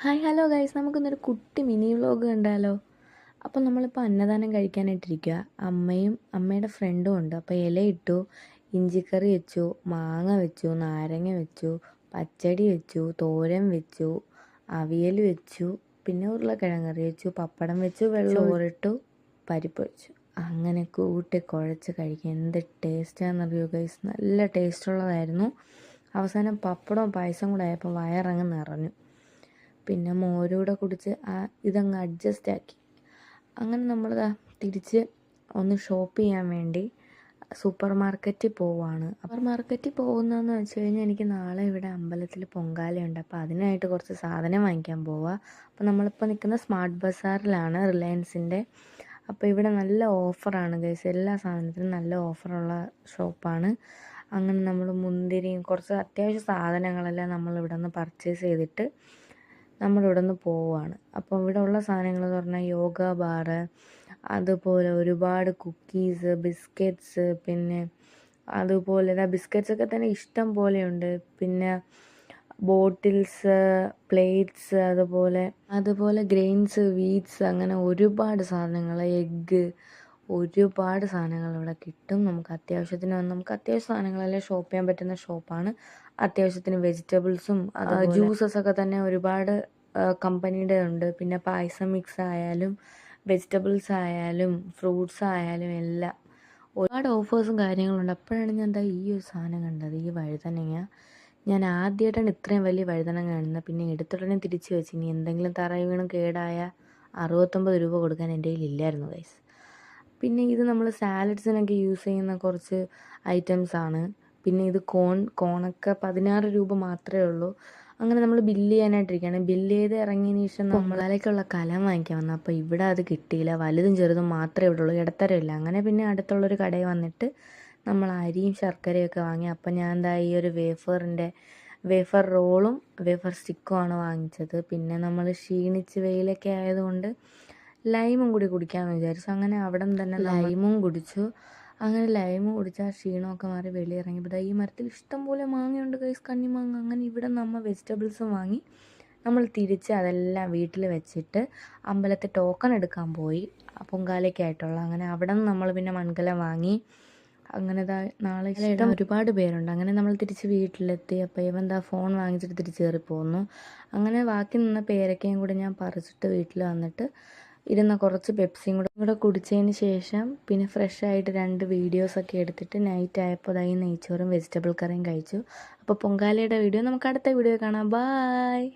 Hi hello guys, നമുക്കിന്നൊരു കുട്ടി mini vlog കണ്ടാലോ? അപ്പോൾ നമ്മളിപ്പോൾ അന്നദാനം കഴിക്കാനായിട്ടിരിക്കുക. അമ്മയുടെ ഫ്രണ്ടും ഉണ്ട്. അപ്പോൾ ഇലയിട്ടു, ഇഞ്ചിക്കറി വെച്ചു, മാങ്ങ വെച്ചു, നാരങ്ങ വെച്ചു, പച്ചടി വെച്ചു, തോരൻ വെച്ചു, അവിയൽ വെച്ചു, പിന്നെ ഉരുളക്കിഴങ്ങ് കറി വെച്ചു, പപ്പടം വെച്ചു, ചോറിട്ടു, പരിപ്പ് വെച്ചു. അങ്ങനെ കൂട്ടി കുഴച്ച് കഴിക്കാൻ എന്ത് ടേസ്റ്റാണെന്നറിയോ ഗൈസ്? നല്ല ടേസ്റ്റുള്ളതായിരുന്നു. അവസാനം പപ്പടവും പായസം കൂടെ ആയപ്പോൾ വയറങ്ങ് നിറഞ്ഞു. പിന്നെ മോരൂടെ കുടിച്ച് ഇതങ്ങ് അഡ്ജസ്റ്റ് ആക്കി. അങ്ങനെ നമ്മളിതാ തിരിച്ച് ഒന്ന് ഷോപ്പ് ചെയ്യാൻ വേണ്ടി സൂപ്പർ മാർക്കറ്റിൽ പോവുകയാണ്. സൂപ്പർ മാർക്കറ്റിൽ പോകുന്നതെന്ന് വെച്ച് കഴിഞ്ഞാൽ എനിക്ക് നാളെ ഇവിടെ അമ്പലത്തിൽ പൊങ്കാലയുണ്ട്. അപ്പോൾ അതിനായിട്ട് കുറച്ച് സാധനം വാങ്ങിക്കാൻ പോവുക. അപ്പോൾ നമ്മളിപ്പോൾ നിൽക്കുന്ന സ്മാർട്ട് ബസാറിലാണ്, റിലയൻസിൻ്റെ. അപ്പോൾ ഇവിടെ നല്ല ഓഫറാണ് ഗൈസ്, എല്ലാ സാധനത്തിനും നല്ല ഓഫറുള്ള ഷോപ്പാണ്. അങ്ങനെ നമ്മൾ മുന്തിരിയും കുറച്ച് അത്യാവശ്യ സാധനങ്ങളെല്ലാം നമ്മളിവിടെ നിന്ന് പർച്ചേസ് ചെയ്തിട്ട് നമ്മളിവിടെ നിന്ന് പോവുകയാണ്. അപ്പോൾ ഇവിടെ ഉള്ള സാധനങ്ങൾ എന്ന് പറഞ്ഞാൽ യോഗ ബാറ്, അതുപോലെ ഒരുപാട് കുക്കീസ്, ബിസ്ക്കറ്റ്സ്, പിന്നെ അതുപോലെ ബിസ്ക്കറ്റ്സൊക്കെ തന്നെ ഇഷ്ടം പോലെയുണ്ട്. പിന്നെ ബോട്ടിൽസ്, പ്ലേറ്റ്സ്, അതുപോലെ ഗ്രെയിൻസ്, വീറ്റ്സ്, അങ്ങനെ ഒരുപാട് സാധനങ്ങൾ, എഗ്ഗ്, ഒരുപാട് സാധനങ്ങൾ ഇവിടെ കിട്ടും. നമുക്ക് അത്യാവശ്യ സാധനങ്ങളെല്ലാം ഷോപ്പ് ചെയ്യാൻ പറ്റുന്ന ഷോപ്പാണ്. അത്യാവശ്യത്തിന് വെജിറ്റബിൾസും ജ്യൂസസൊക്കെ തന്നെ ഒരുപാട് കമ്പനിയുടെ ഉണ്ട്. പിന്നെ പായസം മിക്സ് ആയാലും വെജിറ്റബിൾസ് ആയാലും ഫ്രൂട്ട്സ് ആയാലും എല്ലാം ഒരുപാട് ഓഫേഴ്സും കാര്യങ്ങളുണ്ട്. അപ്പോഴാണ് ഞാൻ ഈ ഒരു സാധനം കണ്ടത്, ഈ വഴുതനങ്ങ. ഞാൻ ആദ്യമായിട്ടാണ് ഇത്രയും വലിയ വഴുതനങ്ങ കാണുന്നത്. പിന്നെ എടുത്തുടനെ തിരിച്ചു വെച്ച്, ഇനി എന്തെങ്കിലും തറയിൽ വീണും കേടായ 69 രൂപ കൊടുക്കാൻ എൻ്റെ കയ്യിൽ ഇല്ലായിരുന്നു ഗൈസ്. പിന്നെ ഇത് നമ്മൾ സാലഡ്സിനൊക്കെ യൂസ് ചെയ്യുന്ന കുറച്ച് ഐറ്റംസാണ്. പിന്നെ ഇത് കോണൊക്കെ 16 രൂപ മാത്രമേ ഉള്ളൂ. അങ്ങനെ നമ്മൾ ബില്ല് ചെയ്യാനായിട്ടിരിക്കുകയാണ്. ബില്ല് ചെയ്ത് ഇറങ്ങിയതിന് ശേഷം നമ്മളേക്കുള്ള കലം വാങ്ങിക്കാൻ വന്നു. അപ്പോൾ ഇവിടെ അത് കിട്ടിയില്ല, വലുതും ചെറുതും മാത്രമേ ഇവിടെ ഉള്ളൂ, ഇടത്തരമില്ല. അങ്ങനെ പിന്നെ അടുത്തുള്ളൊരു കടയിൽ വന്നിട്ട് നമ്മൾ അരിയും ശർക്കരയൊക്കെ വാങ്ങി. അപ്പം ഞാൻ ഈ ഒരു വേഫർ റോളും വേഫർ സ്റ്റിക്കുമാണ് വാങ്ങിച്ചത്. പിന്നെ നമ്മൾ ക്ഷീണിച്ച് വെയിലൊക്കെ ആയതുകൊണ്ട് ലൈമും കൂടി കുടിക്കാമെന്ന് വിചാരിച്ചു. അങ്ങനെ അവിടെ തന്നെ ലൈമും കുടിച്ചു. അങ്ങനെ ലൈമും കുടിച്ച് ആ ക്ഷീണമൊക്കെ മാറി വെളിയിറങ്ങിയപ്പോൾ ഈ മരത്തിൽ ഇഷ്ടംപോലെ മാങ്ങയുണ്ട് ഗൈസ്, കണ്ണിമാങ്ങ. അങ്ങനെ ഇവിടെ നമ്മൾ വെജിറ്റബിൾസും വാങ്ങി. നമ്മൾ തിരിച്ച് അതെല്ലാം വീട്ടിൽ വെച്ചിട്ട് അമ്പലത്തിൽ ടോക്കൺ എടുക്കാൻ പോയി, പൊങ്കാലയ്ക്കായിട്ടുള്ള. അങ്ങനെ അവിടെ നിന്ന് നമ്മൾ പിന്നെ മൺകലം വാങ്ങി. അങ്ങനെ നാളെ ഒരുപാട് പേരുണ്ട്. അങ്ങനെ നമ്മൾ തിരിച്ച് വീട്ടിലെത്തി. അപ്പോൾ ഇവൻ ഫോൺ വാങ്ങിച്ചിട്ട് തിരിച്ച് കയറി പോന്നു. അങ്ങനെ ബാക്കി നിന്ന പേരക്കയും കൂടെ ഞാൻ പറിച്ചിട്ട് വീട്ടിൽ വന്നിട്ട് ഇരുന്ന കുറച്ച് പെപ്സിയും കൂടെ കുടിച്ചതിന് ശേഷം പിന്നെ ഫ്രഷ് ആയിട്ട് 2 വീഡിയോസൊക്കെ എടുത്തിട്ട് നൈറ്റ് ആയപ്പോൾ നെയ്ച്ചോറും വെജിറ്റബിൾ കറിയും കഴിച്ചു. അപ്പോൾ പൊങ്കാലയുടെ വീഡിയോ നമുക്ക് അടുത്ത വീഡിയോ കാണാം. ബായ്.